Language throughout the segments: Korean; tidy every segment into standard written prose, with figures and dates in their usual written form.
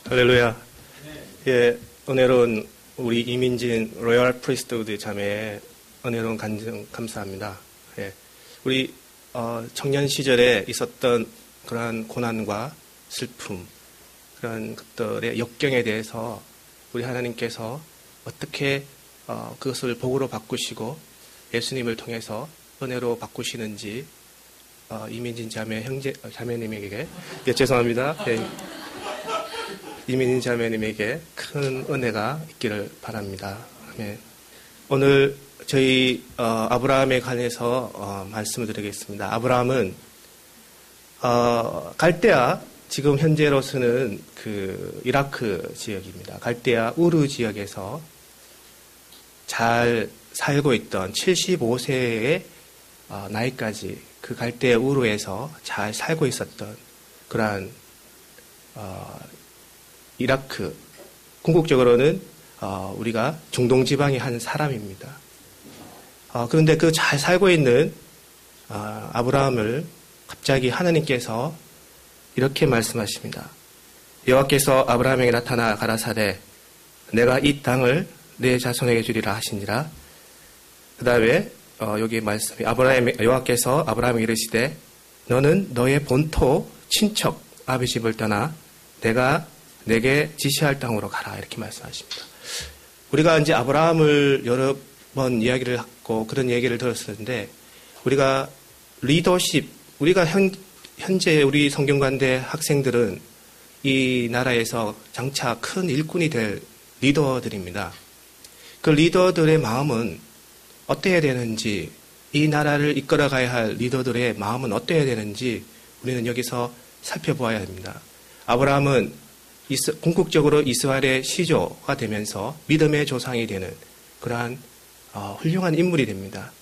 할렐루야. 예, 은혜로운 우리 이민진 로열 프리스트우드 자매의 은혜로운 간증 감사합니다. 예, 우리 청년 시절에 있었던 그러한 고난과 슬픔, 그런 것들의 역경에 대해서 우리 하나님께서 어떻게 그것을 복으로 바꾸시고 예수님을 통해서 은혜로 바꾸시는지 이민진 자매님에게 예, 죄송합니다. 예, 이민진 자매님에게 큰 은혜가 있기를 바랍니다. 예. 오늘 저희 아브라함에 관해서 말씀을 드리겠습니다. 아브라함은 갈대아, 지금 현재로서는 그 이라크 지역입니다. 갈대아 우르 지역에서 잘 살고 있던 75세의 나이까지 그 갈대아 우르에서 잘 살고 있었던 그러한 이라크, 궁극적으로는 우리가 중동 지방의 한 사람입니다. 그런데 그 잘 살고 있는 아브라함을 갑자기 하나님께서 이렇게 말씀하십니다. 여호와께서 아브라함에게 나타나 가라사대 내가 이 땅을 내 자손에게 주리라 하시니라. 그 다음에 여기 말씀이 여호와께서 아브라함에게 이르시되 너는 너의 본토 친척 아비 집을 떠나 내가 내게 지시할 땅으로 가라. 이렇게 말씀하십니다. 우리가 이제 아브라함을 여러 번 이야기를 하고 그런 얘기를 들었었는데 우리가 리더십, 우리가 현재 우리 성경관대 학생들은 이 나라에서 장차 큰 일꾼이 될 리더들입니다. 그 리더들의 마음은 어때야 되는지, 이 나라를 이끌어가야 할 리더들의 마음은 어때야 되는지 우리는 여기서 살펴보아야 합니다. 아브라함은 궁극적으로 이스라엘의 시조가 되면서 믿음의 조상이 되는 그러한 훌륭한 인물이 됩니다.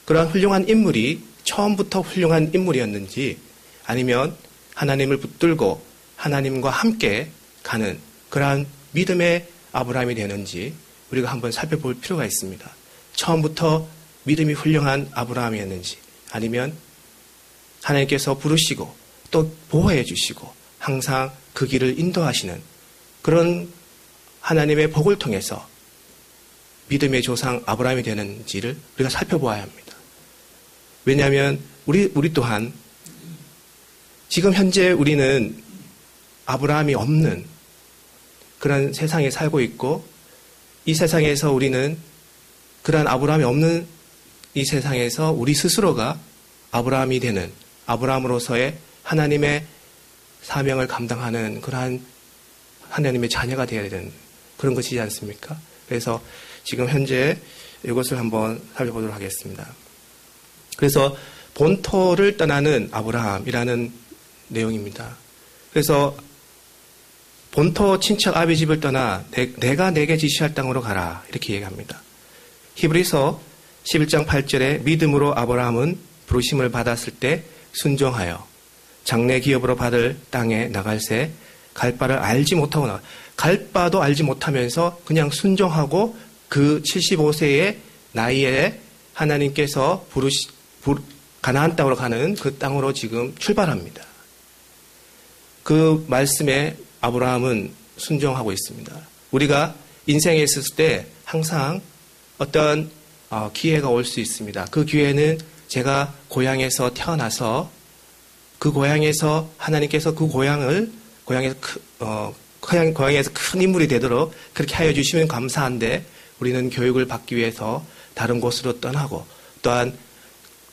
그러한 훌륭한 인물이 처음부터 훌륭한 인물이었는지 아니면 하나님을 붙들고 하나님과 함께 가는 그러한 믿음의 아브라함이 되는지 우리가 한번 살펴볼 필요가 있습니다. 처음부터 믿음이 훌륭한 아브라함이었는지 아니면 하나님께서 부르시고 또 보호해 주시고 항상 그 길을 인도하시는 그런 하나님의 복을 통해서 믿음의 조상 아브라함이 되는지를 우리가 살펴보아야 합니다. 왜냐하면 우리 또한 지금 현재 우리는 아브라함이 없는 그런 세상에 살고 있고 이 세상에서 우리는 그런 아브라함이 없는 이 세상에서 우리 스스로가 아브라함이 되는 아브라함으로서의 하나님의 사명을 감당하는 그러한 하나님의 자녀가 되어야 되는 그런 것이지 않습니까? 그래서 지금 현재 이것을 한번 살펴보도록 하겠습니다. 그래서 본토를 떠나는 아브라함이라는 내용입니다. 그래서 본토 친척 아비 집을 떠나 내가 내게 지시할 땅으로 가라 이렇게 얘기합니다. 히브리서 11장 8절에 믿음으로 아브라함은 부르심을 받았을 때 순종하여 장래 기업으로 받을 땅에 나갈새 갈 바를 알지 못하고 갈 바도 알지 못하면서 그냥 순종하고 그 75세의 나이에 하나님께서 가나안 땅으로 가는 그 땅으로 지금 출발합니다. 그 말씀에 아브라함은 순종하고 있습니다. 우리가 인생에 있었을 때 항상 어떤 기회가 올 수 있습니다. 그 기회는 제가 고향에서 태어나서 그 고향에서 하나님께서 그 고향에서 큰 인물이 되도록 그렇게 하여 주시면 감사한데 우리는 교육을 받기 위해서 다른 곳으로 떠나고 또한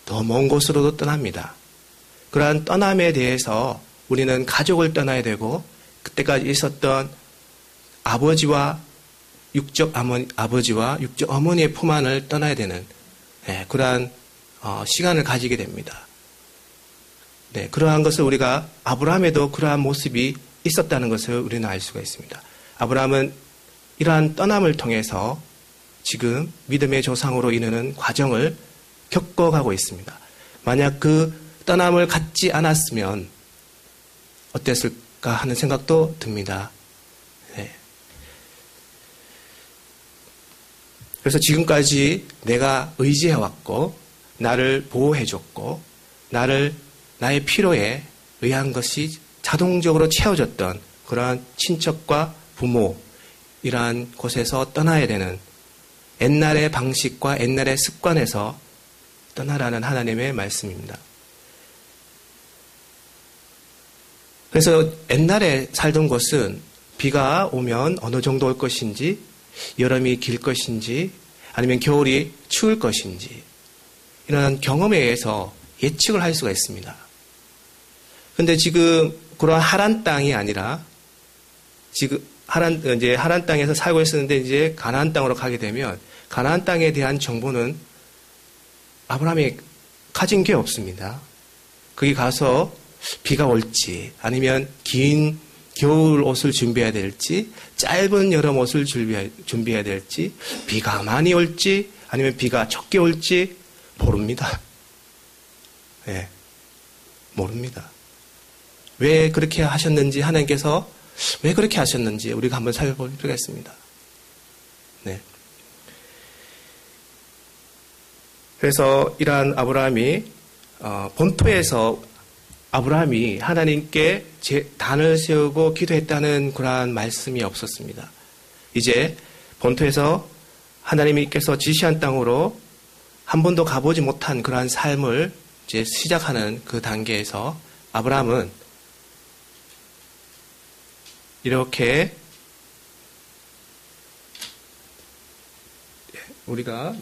더 먼 곳으로도 떠납니다. 그러한 떠남에 대해서 우리는 가족을 떠나야 되고 그때까지 있었던 아버지와 육적 어머니의 품 안을 떠나야 되는 그러한 시간을 가지게 됩니다. 네, 그러한 것을 우리가 아브라함에도 그러한 모습이 있었다는 것을 우리는 알 수가 있습니다. 아브라함은 이러한 떠남을 통해서 지금 믿음의 조상으로 이르는 과정을 겪어가고 있습니다. 만약 그 떠남을 갖지 않았으면 어땠을까 하는 생각도 듭니다. 네. 그래서 지금까지 내가 의지해왔고 나를 보호해줬고 나의 필요에 의한 것이 자동적으로 채워졌던 그러한 친척과 부모 이러한 곳에서 떠나야 되는 옛날의 방식과 옛날의 습관에서 떠나라는 하나님의 말씀입니다. 그래서 옛날에 살던 곳은 비가 오면 어느 정도 올 것인지, 여름이 길 것인지, 아니면 겨울이 추울 것인지 이런 경험에 의해서 예측을 할 수가 있습니다. 그런데 지금 그런 하란 땅이 아니라 지금 하란 땅에서 살고 있었는데 이제 가나안 땅으로 가게 되면 가나안 땅에 대한 정보는 아브라함이 가진 게 없습니다. 거기 가서 비가 올지 아니면 긴 겨울 옷을 준비해야 될지 짧은 여름 옷을 준비해야 될지 비가 많이 올지 아니면 비가 적게 올지 모릅니다. 네, 모릅니다. 왜 그렇게 하셨는지 하나님께서 왜 그렇게 하셨는지 우리가 한번 살펴볼 필요가 있습니다. 네. 그래서 이러한 아브라함이 본토에서 아브라함이 하나님께 단을 세우고 기도했다는 그러한 말씀이 없었습니다. 이제 본토에서 하나님께서 지시한 땅으로 한 번도 가보지 못한 그러한 삶을 이제 시작하는 그 단계에서 아브라함은 이렇게 우리가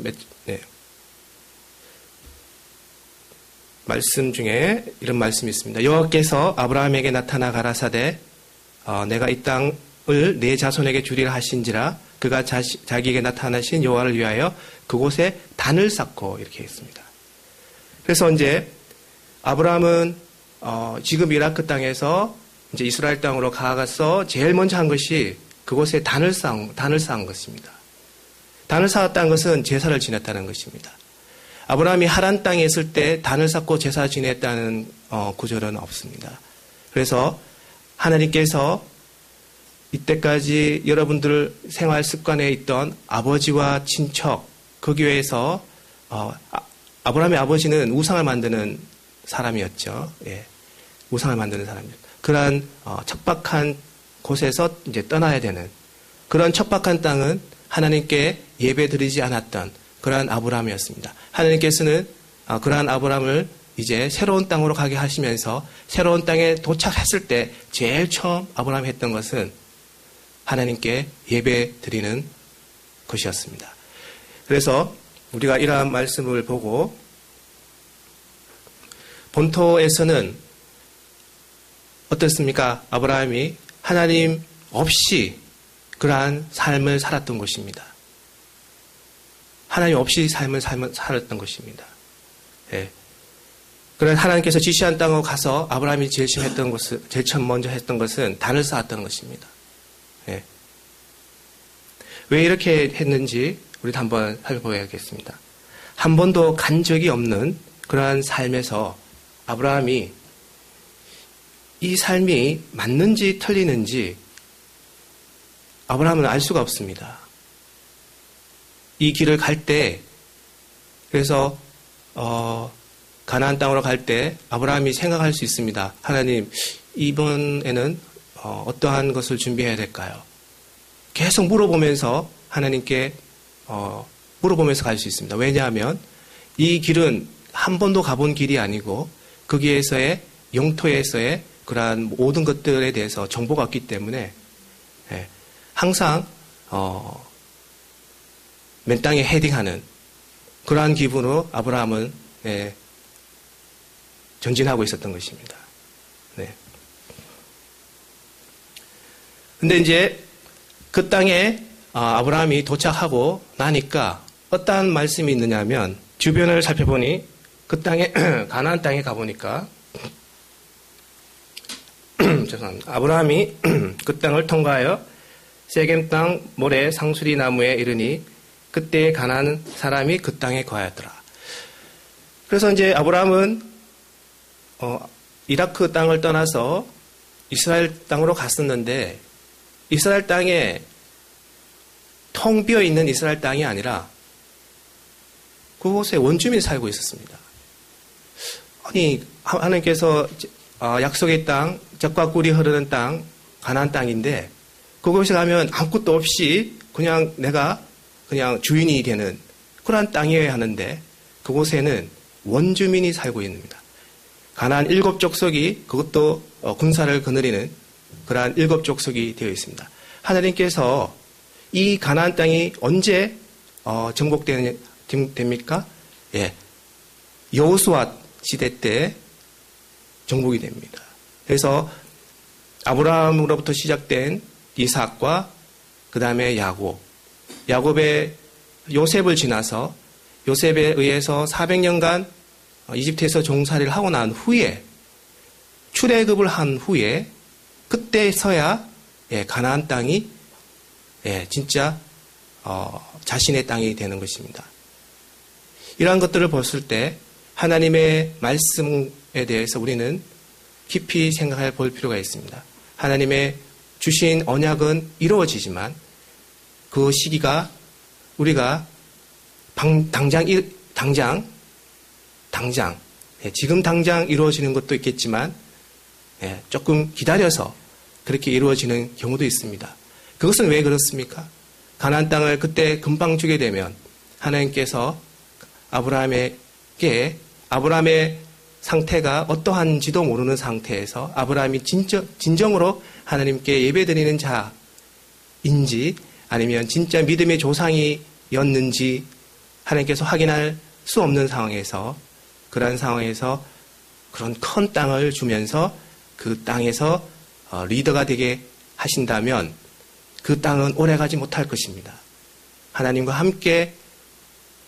말씀 중에 이런 말씀이 있습니다. 여호와께서 아브라함에게 나타나 가라사대 내가 이 땅을 내 자손에게 주리라 하신지라 그가 자기에게 나타나신 여호와를 위하여 그곳에 단을 쌓고 이렇게 했습니다. 그래서 이제 아브라함은 지금 이라크 땅에서 이제 이스라엘 땅으로 가서 제일 먼저 한 것이 그곳에 단을 쌓은 것입니다. 단을 쌓았다는 것은 제사를 지냈다는 것입니다. 아브라함이 하란 땅에 있을 때 단을 쌓고 제사 지냈다는 구절은 없습니다. 그래서 하나님께서 이때까지 여러분들 생활 습관에 있던 아버지와 친척 그 교회에서 아브라함의 아버지는 우상을 만드는 사람이었죠. 예, 우상을 만드는 사람이었죠. 그러한 척박한 곳에서 이제 떠나야 되는 그런 척박한 땅은 하나님께 예배드리지 않았던 그러한 아브라함이었습니다. 하나님께서는 그러한 아브라함을 이제 새로운 땅으로 가게 하시면서 새로운 땅에 도착했을 때 제일 처음 아브라함이 했던 것은 하나님께 예배드리는 것이었습니다. 그래서 우리가 이러한 말씀을 보고 본토에서는 어떻습니까? 아브라함이 하나님 없이 그러한 삶을 살았던 것입니다. 하나님 없이 삶을 살았던 것입니다. 예. 그런 하나님께서 지시한 땅으로 가서 아브라함이 제일 처음 먼저 했던 것은 단을 쌓았던 것입니다. 예. 왜 이렇게 했는지 우리도 한번 살펴봐야겠습니다. 한 번도 간 적이 없는 그러한 삶에서 아브라함이 이 삶이 맞는지 틀리는지 아브라함은 알 수가 없습니다. 이 길을 갈 때, 그래서 가나안 땅으로 갈 때 아브라함이 생각할 수 있습니다. 하나님, 이번에는 어떠한 것을 준비해야 될까요? 계속 물어보면서 하나님께 물어보면서 갈 수 있습니다. 왜냐하면 이 길은 한 번도 가본 길이 아니고 거기에서의 영토에서의 그러한 모든 것들에 대해서 정보가 없기 때문에 항상 맨 땅에 헤딩하는 그러한 기분으로 아브라함은 전진하고 있었던 것입니다. 네. 근데 이제 그 땅에 아브라함이 도착하고 나니까 어떠한 말씀이 있느냐면 주변을 살펴보니 그 땅에 가나안 땅에 가보니까 죄송합니다. 아브라함이 그 땅을 통과하여 세겜 땅 모래 상수리 나무에 이르니 그때 가나안 사람이 그 땅에 거하였더라. 그래서 이제 아브라함은 이라크 땅을 떠나서 이스라엘 땅으로 갔었는데 이스라엘 땅에 텅 비어 있는 이스라엘 땅이 아니라 그곳에 원주민이 살고 있었습니다. 아니 하나님께서 약속의 땅, 젖과 꿀이 흐르는 땅 가나안 땅인데 그곳에 가면 아무것도 없이 그냥 내가 그냥 주인이 되는 그러한 땅이어야 하는데 그곳에는 원주민이 살고 있습니다. 가나안 7족속이 그것도 군사를 거느리는 그러한 7족속이 되어 있습니다. 하나님께서 이 가나안 땅이 언제 정복됩니까? 예, 여호수아 시대 때 정복이 됩니다. 그래서 아브라함으로부터 시작된 이삭과 그 다음에 야곱의 요셉을 지나서 요셉에 의해서 400년간 이집트에서 종살이를 하고 난 후에 출애굽을 한 후에 그때서야 가나안 땅이 진짜 자신의 땅이 되는 것입니다. 이러한 것들을 봤을 때 하나님의 말씀에 대해서 우리는 깊이 생각해 볼 필요가 있습니다. 하나님의 주신 언약은 이루어지지만 그 시기가 우리가 지금 당장 이루어지는 것도 있겠지만 조금 기다려서 그렇게 이루어지는 경우도 있습니다. 그것은 왜 그렇습니까? 가나안 땅을 그때 금방 주게 되면 하나님께서 아브라함의 상태가 어떠한지도 모르는 상태에서 아브라함이 진정으로 하나님께 예배드리는 자인지 아니면 진짜 믿음의 조상이었는지 하나님께서 확인할 수 없는 상황에서 그런 상황에서 그런 큰 땅을 주면서 그 땅에서 리더가 되게 하신다면 그 땅은 오래가지 못할 것입니다. 하나님과 함께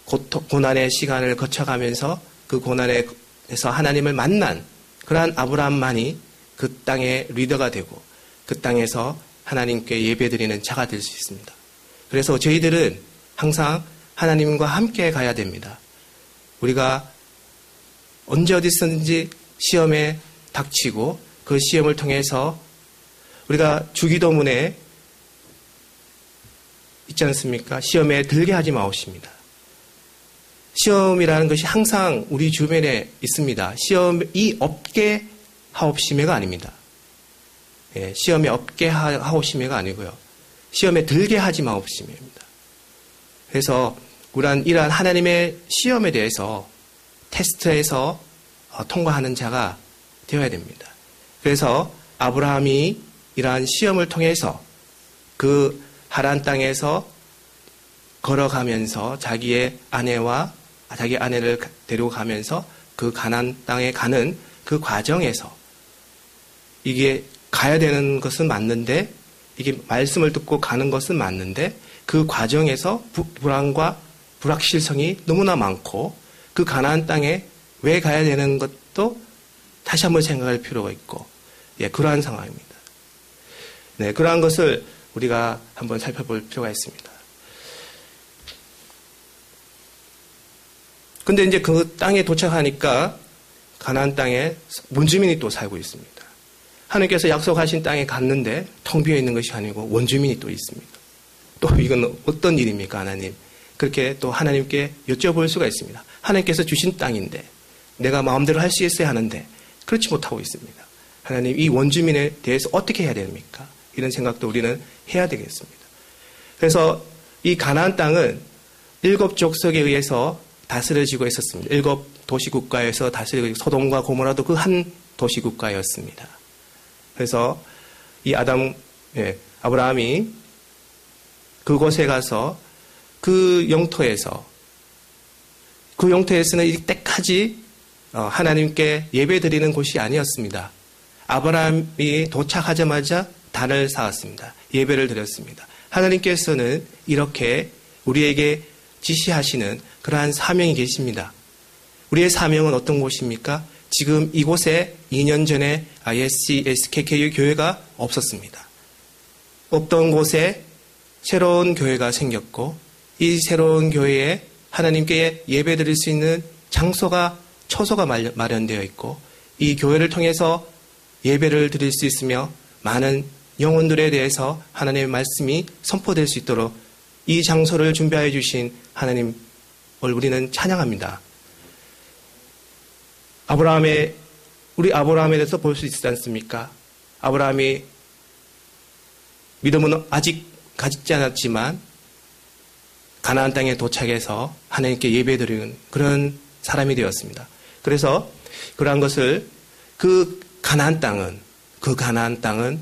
고난의 시간을 거쳐가면서 그 고난에서 하나님을 만난 그러한 아브라함만이 그 땅의 리더가 되고 그 땅에서 하나님께 예배드리는 자가 될 수 있습니다. 그래서 저희들은 항상 하나님과 함께 가야 됩니다. 우리가 언제 어디서든지 시험에 닥치고 그 시험을 통해서 우리가 주기도문에 있지 않습니까? 시험에 들게 하지 마옵십니다. 시험이라는 것이 항상 우리 주변에 있습니다. 시험이 없게 하옵심해가 아닙니다. 시험에 없게 하옵심해가 아니고요. 시험에 들게 하지 마옵심해입니다. 그래서 우리는 이러한 하나님의 시험에 대해서 테스트에서 통과하는 자가 되어야 됩니다. 그래서 아브라함이 이러한 시험을 통해서 그 하란 땅에서 걸어가면서 자기 아내를 데리고 가면서 그 가나안 땅에 가는 그 과정에서 이게 가야 되는 것은 맞는데 이게 말씀을 듣고 가는 것은 맞는데 그 과정에서 불안과 불확실성이 너무나 많고 그 가나안 땅에 왜 가야 되는 것도 다시 한번 생각할 필요가 있고 그러한 상황입니다. 네, 그러한 것을 우리가 한번 살펴볼 필요가 있습니다. 근데 이제 그 땅에 도착하니까 가나안 땅에 원주민이 또 살고 있습니다. 하나님께서 약속하신 땅에 갔는데 텅 비어 있는 것이 아니고 원주민이 또 있습니다. 또 이건 어떤 일입니까, 하나님? 그렇게 또 하나님께 여쭤볼 수가 있습니다. 하나님께서 주신 땅인데 내가 마음대로 할 수 있어야 하는데 그렇지 못하고 있습니다. 하나님, 이 원주민에 대해서 어떻게 해야 됩니까? 이런 생각도 우리는 해야 되겠습니다. 그래서 이 가나안 땅은 7족속에 의해서 다스려지고 있었습니다. 7도시국가에서 다스리고 소돔과 고모라도 그 한 도시국가였습니다. 그래서 이 아브라함이 그곳에 가서 그 영토에서는 이때까지 하나님께 예배드리는 곳이 아니었습니다. 아브라함이 도착하자마자 단을 쌓았습니다. 예배를 드렸습니다. 하나님께서는 이렇게 우리에게 지시하시는 그러한 사명이 계십니다. 우리의 사명은 어떤 곳입니까? 지금 이곳에 2년 전에 ISC, SKKU 교회가 없었습니다. 없던 곳에 새로운 교회가 생겼고 이 새로운 교회에 하나님께 예배드릴 수 있는 처소가 마련되어 있고 이 교회를 통해서 예배를 드릴 수 있으며 많은 영혼들에 대해서 하나님의 말씀이 선포될 수 있도록 이 장소를 준비하여 주신 하나님을 우리는 찬양합니다. 우리 아브라함에 대해서 볼 수 있지 않습니까? 아브라함이 믿음은 아직 가지지 않았지만 가나안 땅에 도착해서 하나님께 예배드리는 그런 사람이 되었습니다. 그래서 그러한 것을 그 가나안 땅은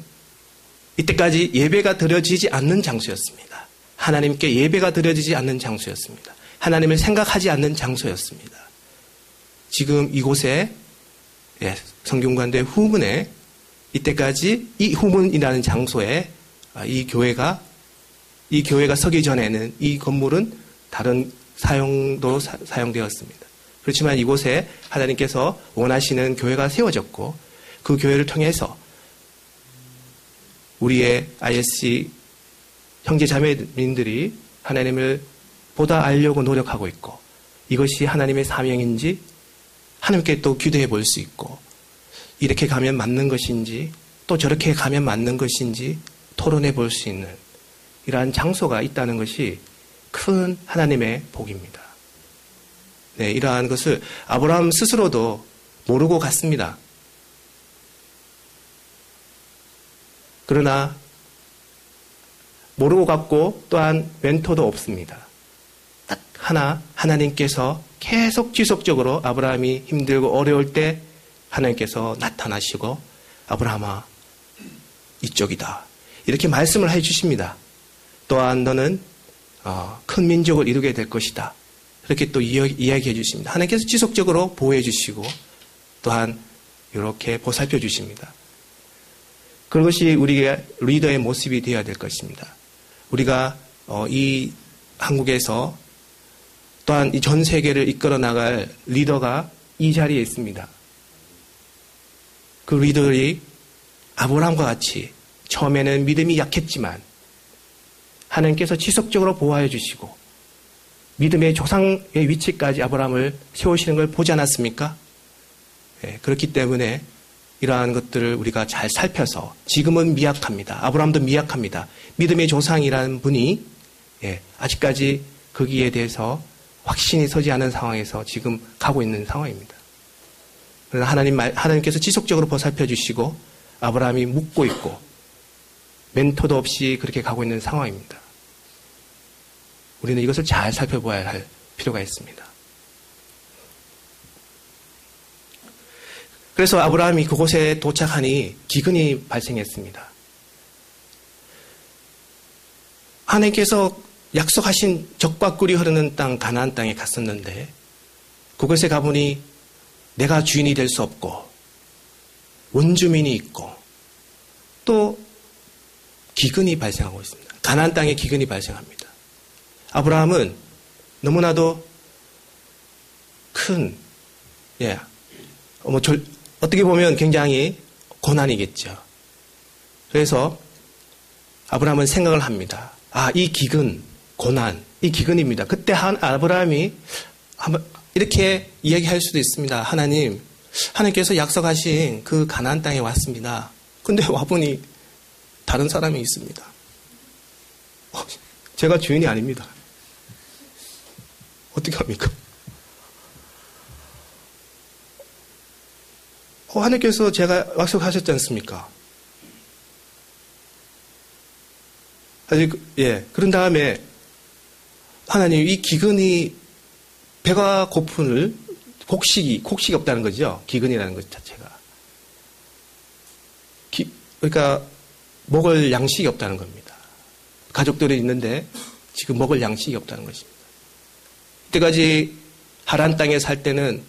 이때까지 예배가 드려지지 않는 장소였습니다. 하나님께 예배가 드려지지 않는 장소였습니다. 하나님을 생각하지 않는 장소였습니다. 지금 이곳에 성균관대 후문에 이때까지 이 후문이라는 장소에 이 교회가 서기 전에는 이 건물은 다른 사용도로 사용되었습니다. 그렇지만 이곳에 하나님께서 원하시는 교회가 세워졌고 그 교회를 통해서 우리의 ISC 형제 자매님들이 하나님을 보다 알려고 노력하고 있고 이것이 하나님의 사명인지 하나님께 또 기도해 볼 수 있고 이렇게 가면 맞는 것인지 또 저렇게 가면 맞는 것인지 토론해 볼 수 있는 이러한 장소가 있다는 것이 큰 하나님의 복입니다. 네, 이러한 것을 아브라함 스스로도 모르고 갔습니다. 그러나 모르고 갔고 또한 멘토도 없습니다. 딱 하나님께서 계속 지속적으로 아브라함이 힘들고 어려울 때 하나님께서 나타나시고 아브라함아 이쪽이다. 이렇게 말씀을 해주십니다. 또한 너는 큰 민족을 이루게 될 것이다. 그렇게 또 이야기해 주십니다. 하나님께서 지속적으로 보호해 주시고 또한 이렇게 보살펴 주십니다. 그것이 우리가 리더의 모습이 되어야 될 것입니다. 우리가 이 한국에서 또한 이 전 세계를 이끌어 나갈 리더가 이 자리에 있습니다. 그 리더들이 아브라함과 같이 처음에는 믿음이 약했지만 하나님께서 지속적으로 보호해 주시고 믿음의 조상의 위치까지 아브라함을 세우시는 걸 보지 않았습니까? 네, 그렇기 때문에 이러한 것들을 우리가 잘 살펴서 지금은 미약합니다. 아브라함도 미약합니다. 믿음의 조상이라는 분이 아직까지 거기에 대해서 확신이 서지 않은 상황에서 지금 가고 있는 상황입니다. 그러나 하나님께서 지속적으로 보살펴 주시고 아브라함이 묻고 있고 멘토도 없이 그렇게 가고 있는 상황입니다. 우리는 이것을 잘 살펴봐야 할 필요가 있습니다. 그래서 아브라함이 그곳에 도착하니 기근이 발생했습니다. 하나님께서 약속하신 젖과 꿀이 흐르는 땅 가나안 땅에 갔었는데 그곳에 가보니 내가 주인이 될 수 없고 원주민이 있고 또 기근이 발생하고 있습니다. 가나안 땅에 기근이 발생합니다. 아브라함은 너무나도 큰 어떻게 보면 굉장히 고난이겠죠. 그래서 아브라함은 생각을 합니다. 이 기근, 고난, 이 기근입니다. 그때 아브라함이 이렇게 이야기할 수도 있습니다. 하나님께서 약속하신 그 가나안 땅에 왔습니다. 근데 와보니 다른 사람이 있습니다. 제가 주인이 아닙니다. 어떻게 합니까? 하나님께서 제가 약속하셨지 않습니까? 그런 다음에 하나님 이 기근이 배가 고픈을 곡식이 없다는 거죠. 기근이라는 것 자체가. 그러니까 먹을 양식이 없다는 겁니다. 가족들이 있는데 지금 먹을 양식이 없다는 것입니다. 이때까지 하란 땅에 살 때는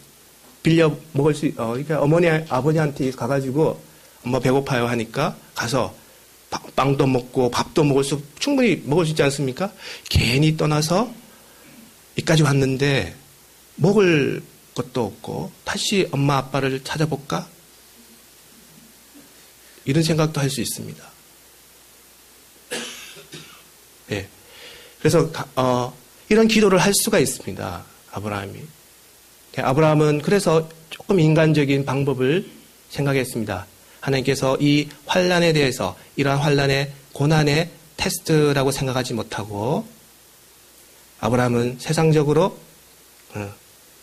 빌려 먹을 그러니까 아버지한테 가가지고 엄마 배고파요 하니까 가서 빵도 먹고 밥도 충분히 먹을 수 있지 않습니까? 괜히 떠나서 여기까지 왔는데 먹을 것도 없고 다시 엄마 아빠를 찾아볼까? 이런 생각도 할 수 있습니다. 그래서 이런 기도를 할 수가 있습니다. 아브라함이. 아브라함은 그래서 조금 인간적인 방법을 생각했습니다. 하나님께서 이 환난에 대해서 이러한 환난의 고난의 테스트라고 생각하지 못하고 아브라함은 세상적으로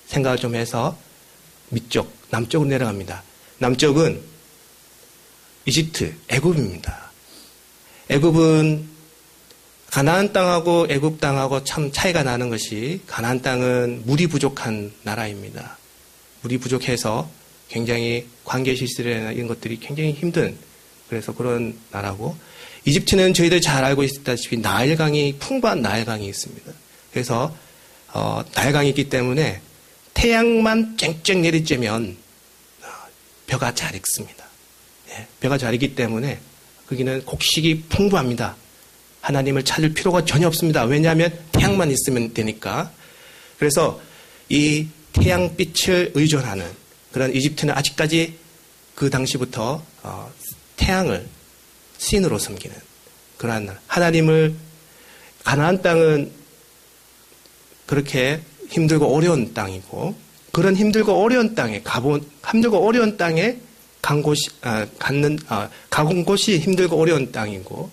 생각을 좀 해서 남쪽으로 내려갑니다. 남쪽은 이집트, 애굽입니다. 애굽은 가나안 땅하고 애굽 땅하고 참 차이가 나는 것이 가나안 땅은 물이 부족한 나라입니다. 물이 부족해서 굉장히 관계 시설이나 이런 것들이 굉장히 힘든 그래서 그런 나라고 이집트는 저희들 잘 알고 있다시피 나일강이 풍부한 나일강이 있습니다. 그래서 나일강이 있기 때문에 태양만 쨍쨍 내리쬐면 벼가 잘 익습니다. 예, 벼가 잘 익기 때문에 거기는 곡식이 풍부합니다. 하나님을 찾을 필요가 전혀 없습니다. 왜냐하면 태양만 있으면 되니까. 그래서 이 태양빛을 의존하는 그런 이집트는 아직까지 그 당시부터 태양을 신으로 섬기는 그러한 하나님을 가나안 땅은 그렇게 힘들고 어려운 땅이고 그런 힘들고 어려운 땅에 힘들고 어려운 땅에 가본 곳이 힘들고 어려운 땅이고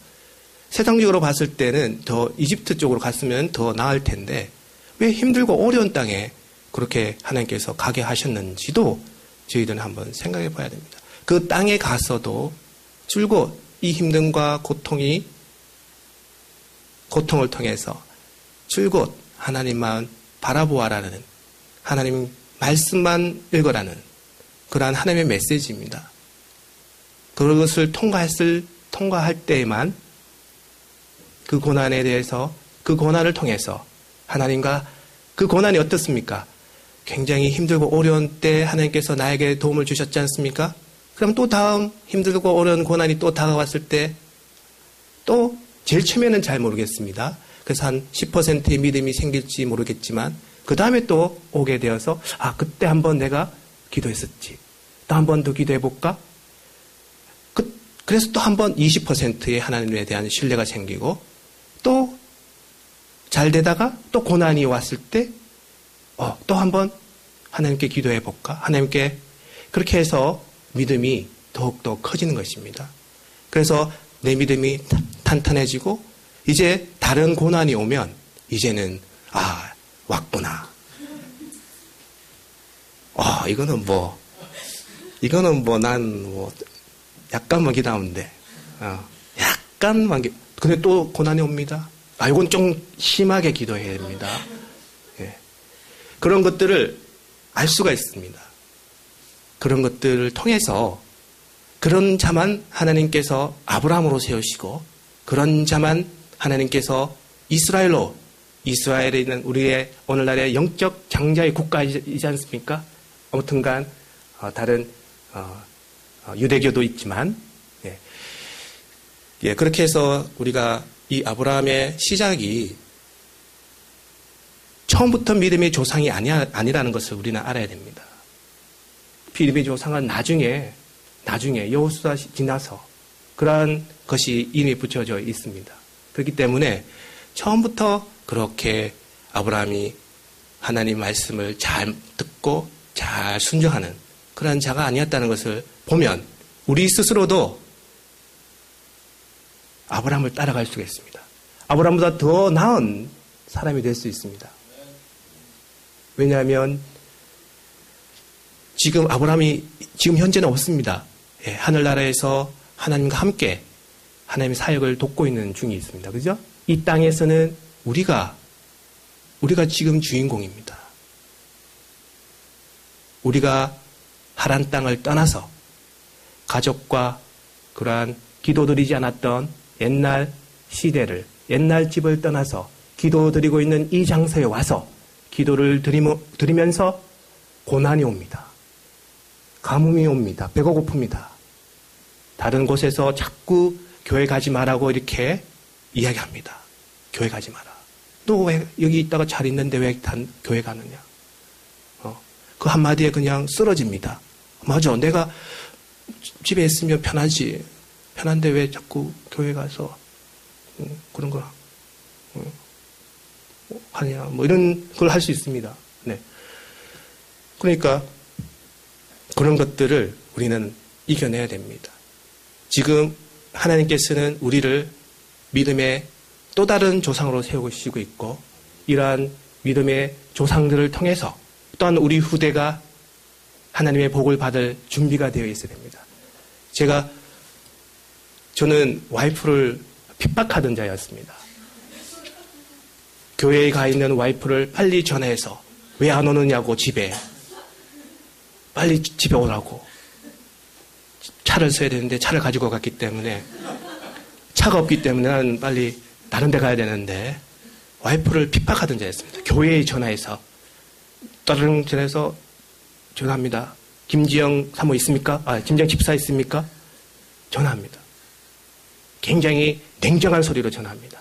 세상적으로 봤을 때는 더 이집트 쪽으로 갔으면 더 나을 텐데 왜 힘들고 어려운 땅에 그렇게 하나님께서 가게 하셨는지도 저희들은 한번 생각해 봐야 됩니다. 그 땅에 가서도 줄곧 이 힘듦과 고통을 통해서 줄곧 하나님만 바라보아라는 하나님 말씀만 읽어라는 그러한 하나님의 메시지입니다. 그것을 통과할 때에만 그 고난에 대해서 그 고난을 통해서 하나님과 그 고난이 어떻습니까? 굉장히 힘들고 어려운 때 하나님께서 나에게 도움을 주셨지 않습니까? 그럼 또 다음 힘들고 어려운 고난이 또 다가왔을 때 또 제일 처음에는 잘 모르겠습니다. 그래서 한 10%의 믿음이 생길지 모르겠지만 그 다음에 또 오게 되어서 그때 한번 내가 기도했었지. 또 한 번 더 기도해볼까? 그래서 또 한 번 20%의 하나님에 대한 신뢰가 생기고 또 잘 되다가 또 고난이 왔을 때 또 한 번 하나님께 기도해볼까? 하나님께 그렇게 해서 믿음이 더욱더 커지는 것입니다. 그래서 내 믿음이 탄탄해지고 이제 다른 고난이 오면 이제는 왔구나. 이거는 난 약간만 기도하면 돼. 약간만 근데 또 고난이 옵니다. 이건 좀 심하게 기도해야 됩니다. 예. 그런 것들을 알 수가 있습니다. 그런 것들을 통해서 그런 자만 하나님께서 아브라함으로 세우시고 그런 자만 하나님께서 이스라엘에 있는 우리의 오늘날의 영적 장자의 국가이지 않습니까? 아무튼간 다른 유대교도 있지만 그렇게 해서 우리가 이 아브라함의 시작이 처음부터 믿음의 조상이 아니라는 것을 우리는 알아야 됩니다. 믿음의 조상은 나중에 여호수아 지나서 그러한 것이 이미 붙여져 있습니다. 그렇기 때문에 처음부터 그렇게 아브라함이 하나님 말씀을 잘 듣고 잘 순종하는 그런 자가 아니었다는 것을 보면 우리 스스로도 아브라함을 따라갈 수가 있습니다. 아브라함보다 더 나은 사람이 될 수 있습니다. 왜냐하면 지금 아브라함이 지금 현재는 없습니다. 하늘나라에서 하나님과 함께 하나님의 사역을 돕고 있는 중에 있습니다. 그죠? 이 땅에서는 우리가 지금 주인공입니다. 우리가 하란 땅을 떠나서 가족과 그러한 기도드리지 않았던 옛날 시대를, 옛날 집을 떠나서 기도드리고 있는 이 장소에 와서 기도를 드리면서 고난이 옵니다. 가뭄이 옵니다. 배가 고픕니다. 다른 곳에서 자꾸 교회 가지 말라고 이렇게 이야기합니다. 교회 가지 마라. 너 왜 여기 있다가 잘 있는데 왜 교회 가느냐? 그 한마디에 그냥 쓰러집니다. 맞아. 내가 집에 있으면 편하지. 편한데 왜 자꾸 교회 가서 그런 거 하냐. 이런 걸 할 수 있습니다. 네. 그러니까 그런 것들을 우리는 이겨내야 됩니다. 지금 하나님께서는 우리를 믿음의 또 다른 조상으로 세우시고 있고 이러한 믿음의 조상들을 통해서 또한 우리 후대가 하나님의 복을 받을 준비가 되어 있어야 됩니다. 저는 와이프를 핍박하던 자였습니다. 교회에 가 있는 와이프를 빨리 전화해서 왜 안 오느냐고 집에 빨리 집에 오라고 차를 써야 되는데 차를 가지고 갔기 때문에 차가 없기 때문에 나는 빨리 다른 데 가야 되는데 와이프를 핍박하던 자였습니다. 교회에 전화해서 다른 전화해서 전화합니다. 김지영 사모 있습니까? 김지영 집사 있습니까? 전화합니다. 굉장히 냉정한 소리로 전화합니다.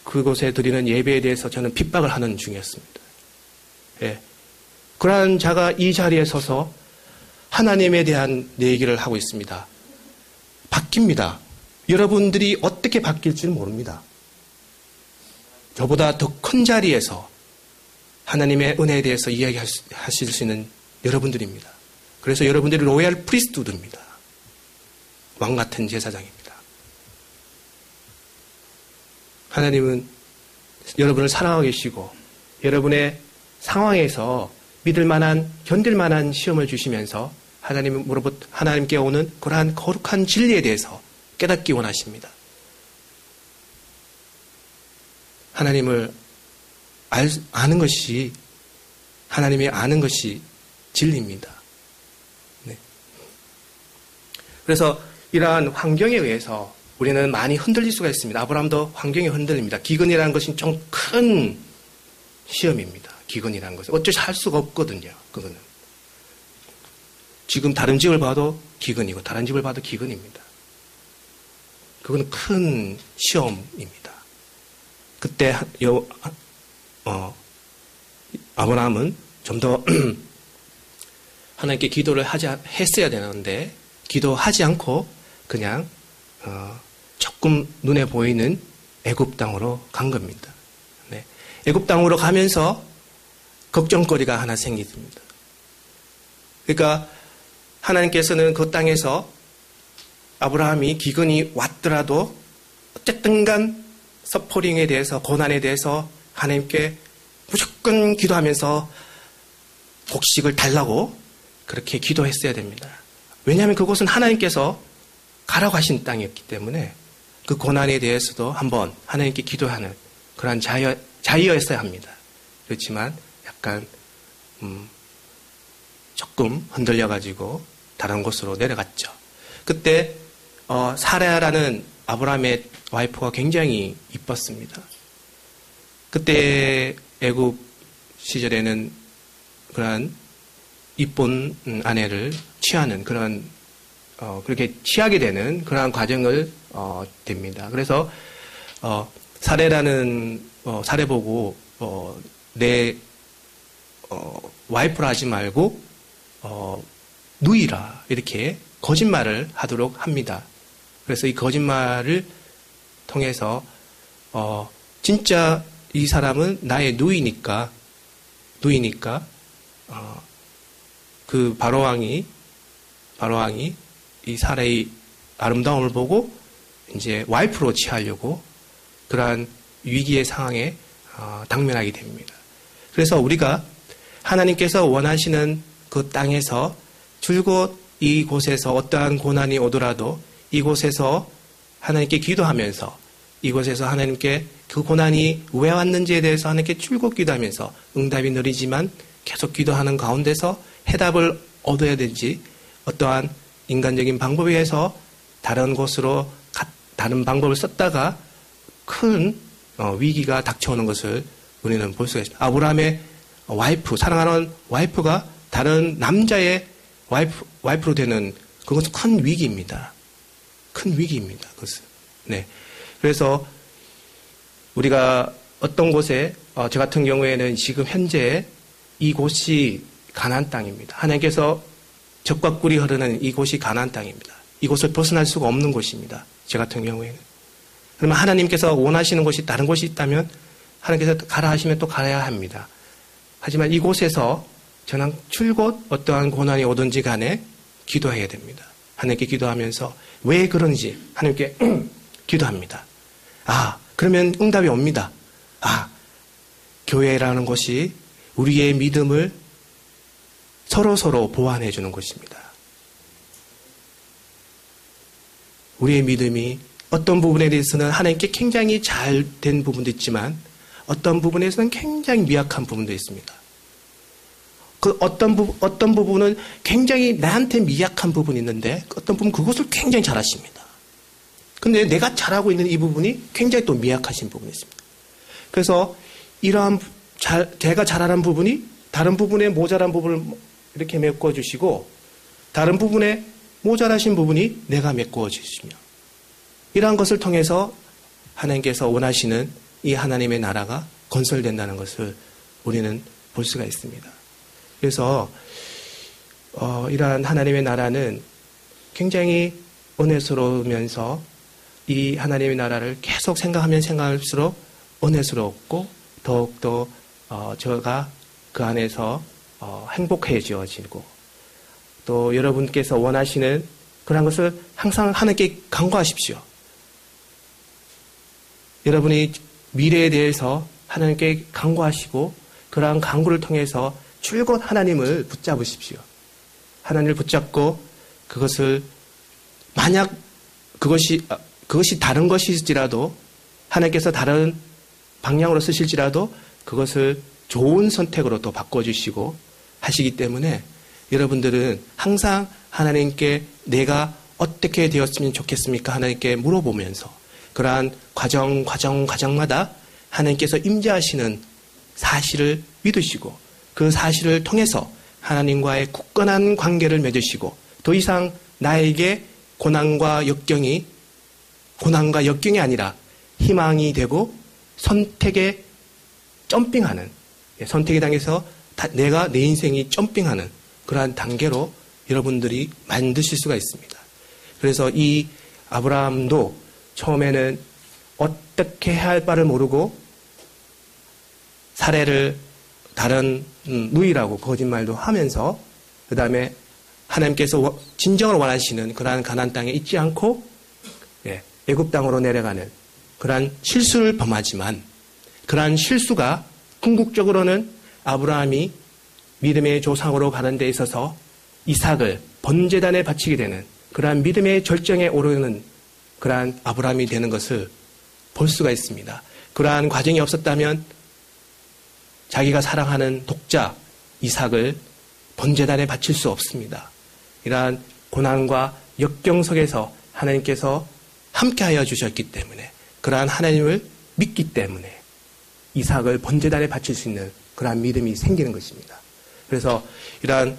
그곳에 드리는 예배에 대해서 저는 핍박을 하는 중이었습니다. 예. 그러한 자가 이 자리에 서서 하나님에 대한 얘기를 하고 있습니다. 바뀝니다. 여러분들이 어떻게 바뀔지는 모릅니다. 저보다 더 큰 자리에서 하나님의 은혜에 대해서 이야기하실 수 있는 여러분들입니다. 그래서 여러분들이 로얄 프리스트우드입니다. 왕 같은 제사장입니다. 하나님은 여러분을 사랑하고 계시고 여러분의 상황에서 믿을 만한, 견딜 만한 시험을 주시면서 하나님께 오는 그러한 거룩한 진리에 대해서 깨닫기 원하십니다. 하나님을 아는 것이, 하나님이 아는 것이 진리입니다. 네. 그래서 이러한 환경에 의해서 우리는 많이 흔들릴 수가 있습니다. 아브라함도 환경에 흔들립니다. 기근이라는 것은 좀 큰 시험입니다. 기근이라는 것은 어쩔 수 할 수가 없거든요. 그거는. 지금 다른 집을 봐도 기근이고 다른 집을 봐도 기근입니다. 그거는 큰 시험입니다. 그때 아브라함은 좀 더 하나님께 기도를 했어야 되는데 기도하지 않고 그냥 조금 눈에 보이는 애굽 땅으로 간 겁니다. 네. 애굽 땅으로 가면서 걱정거리가 하나 생깁니다. 그러니까 하나님께서는 그 땅에서 아브라함이 기근이 왔더라도 어쨌든 간 서포링에 대해서, 고난에 대해서 하나님께 무조건 기도하면서 곡식을 달라고 그렇게 기도했어야 됩니다. 왜냐하면 그곳은 하나님께서 가라고 하신 땅이었기 때문에 그 고난에 대해서도 한번 하나님께 기도하는 그러한 자유였어야 합니다. 그렇지만 약간 조금 흔들려가지고 다른 곳으로 내려갔죠. 그때 사라라는 아브라함의 와이프가 굉장히 이뻤습니다. 그때 애굽 시절에는 그러한 이쁜 아내를 취하는 그런 그렇게 취하게 되는 그러한 과정을 됩니다. 그래서 사례라는 사례 보고 내 와이프라 하지 말고 누이라 이렇게 거짓말을 하도록 합니다. 그래서 이 거짓말을 통해서 진짜 이 사람은 나의 누이니까 그 바로왕이 이 사례의 아름다움을 보고 이제 와이프로 취하려고 그러한 위기의 상황에 당면하게 됩니다. 그래서 우리가 하나님께서 원하시는 그 땅에서 줄곧 이곳에서 어떠한 고난이 오더라도 이곳에서 하나님께 기도하면서 이곳에서 하나님께 그 고난이 왜 왔는지에 대해서 하나님께 줄곧 기도하면서 응답이 느리지만 계속 기도하는 가운데서 해답을 얻어야 되지 어떠한 인간적인 방법에 의해서 다른 곳으로 다른 방법을 썼다가 큰 위기가 닥쳐오는 것을 우리는 볼 수가 있습니다. 아브라함의 와이프, 사랑하는 와이프가 다른 남자의 와이프로 되는 그것은 큰 위기입니다. 큰 위기입니다. 그것은. 네. 그래서 우리가 어떤 곳에 저 같은 경우에는 지금 현재 이곳이 가나안 땅입니다. 하나님께서 젖과 꿀이 흐르는 이곳이 가나안 땅입니다. 이곳을 벗어날 수가 없는 곳입니다. 저 같은 경우에는. 그러면 하나님께서 원하시는 곳이 다른 곳이 있다면 하나님께서 가라 하시면 또 가야 합니다. 하지만 이곳에서 저는 줄곧 어떠한 고난이 오든지 간에 기도해야 됩니다. 하나님께 기도하면서 왜 그런지 하나님께 기도합니다. 그러면 응답이 옵니다. 교회라는 곳이 우리의 믿음을 서로서로 보완해 주는 곳입니다. 우리의 믿음이 어떤 부분에 대해서는 하나님께 굉장히 잘 된 부분도 있지만 어떤 부분에서는 굉장히 미약한 부분도 있습니다. 그 어떤 부분은 굉장히 나한테 미약한 부분이 있는데 어떤 부분 그것을 굉장히 잘하십니다. 근데 내가 잘하고 있는 이 부분이 굉장히 또 미약하신 부분이 있습니다. 그래서 이러한 제가 잘하는 부분이 다른 부분에 모자란 부분을 이렇게 메꿔주시고 다른 부분에 모자라신 부분이 내가 메꿔 주시며 이러한 것을 통해서 하나님께서 원하시는 이 하나님의 나라가 건설된다는 것을 우리는 볼 수가 있습니다. 그래서 이러한 하나님의 나라는 굉장히 은혜스러우면서 이 하나님의 나라를 계속 생각하면 생각할수록 은혜스럽고 더욱더 저가 그 안에서 행복해지어지고 또 여러분께서 원하시는 그런 것을 항상 하나님께 간구하십시오. 여러분이 미래에 대해서 하나님께 간구하시고 그러한 간구를 통해서 줄곧 하나님을 붙잡으십시오. 하나님을 붙잡고 그것을 만약 그것이 다른 것일지라도 하나님께서 다른 방향으로 쓰실지라도 그것을 좋은 선택으로 또 바꿔주시고 하시기 때문에 여러분들은 항상 하나님께 내가 어떻게 되었으면 좋겠습니까? 하나님께 물어보면서 그러한 과정마다 하나님께서 임재하시는 사실을 믿으시고 그 사실을 통해서 하나님과의 굳건한 관계를 맺으시고 더 이상 나에게 고난과 역경이 아니라 희망이 되고 선택에 점핑하는 선택에 당해서 내가 내 인생이 점핑하는 그러한 단계로 여러분들이 만드실 수가 있습니다. 그래서 이 아브라함도 처음에는 어떻게 해야 할 바를 모르고 사례를 다른 누이라고 거짓말도 하면서 그 다음에 하나님께서 진정으로 원하시는 그러한 가나안 땅에 있지 않고 애굽 땅으로 내려가는 그러한 실수를 범하지만 그러한 실수가 궁극적으로는 아브라함이 믿음의 조상으로 가는 데 있어서 이삭을 번제단에 바치게 되는 그러한 믿음의 절정에 오르는 그러한 아브라함이 되는 것을 볼 수가 있습니다. 그러한 과정이 없었다면 자기가 사랑하는 독자 이삭을 번제단에 바칠 수 없습니다. 이러한 고난과 역경 속에서 하나님께서 함께하여 주셨기 때문에 그러한 하나님을 믿기 때문에 이삭을 번제단에 바칠 수 있는 그러한 믿음이 생기는 것입니다. 그래서 이러한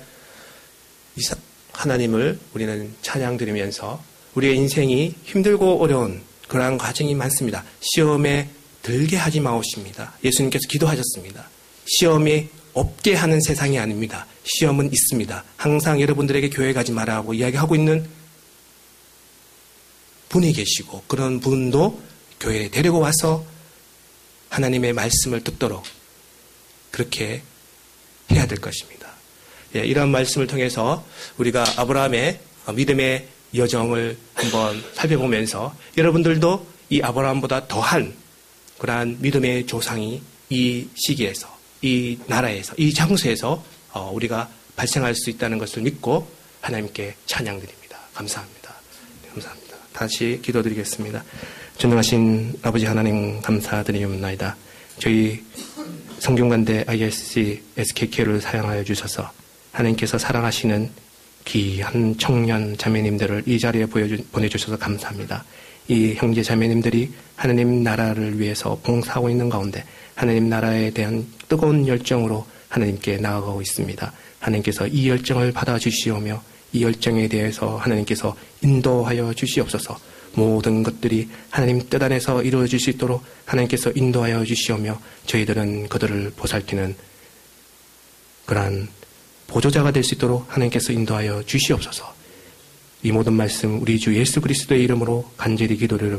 하나님을 우리는 찬양드리면서 우리의 인생이 힘들고 어려운 그러한 과정이 많습니다. 시험에 들게 하지 마옵십니다. 예수님께서 기도하셨습니다. 시험이 없게 하는 세상이 아닙니다. 시험은 있습니다. 항상 여러분들에게 교회 가지 말라고 이야기하고 있는 분이 계시고 그런 분도 교회에 데리고 와서 하나님의 말씀을 듣도록 그렇게 해야 될 것입니다. 이런 말씀을 통해서 우리가 아브라함의 믿음의 여정을 한번 살펴보면서 여러분들도 이 아브라함보다 더한 그러한 믿음의 조상이 이 시기에서 이 나라에서 이 장소에서 우리가 발생할 수 있다는 것을 믿고 하나님께 찬양드립니다. 감사합니다. 감사합니다. 다시 기도드리겠습니다. 전능하신 아버지 하나님 감사드리옵나이다. 저희 성균관대 ISC SKK를 사용하여 주셔서 하나님께서 사랑하시는 귀한 청년 자매님들을 이 자리에 보내주셔서 감사합니다. 이 형제 자매님들이 하나님 나라를 위해서 봉사하고 있는 가운데 하나님 나라에 대한 뜨거운 열정으로 하나님께 나아가고 있습니다. 하나님께서 이 열정을 받아주시오며 이 열정에 대해서 하나님께서 인도하여 주시옵소서. 모든 것들이 하나님 뜻 안에서 이루어질 수 있도록 하나님께서 인도하여 주시오며 저희들은 그들을 보살피는 그러한 보조자가 될 수 있도록 하나님께서 인도하여 주시옵소서. 이 모든 말씀 우리 주 예수 그리스도의 이름으로 간절히 기도를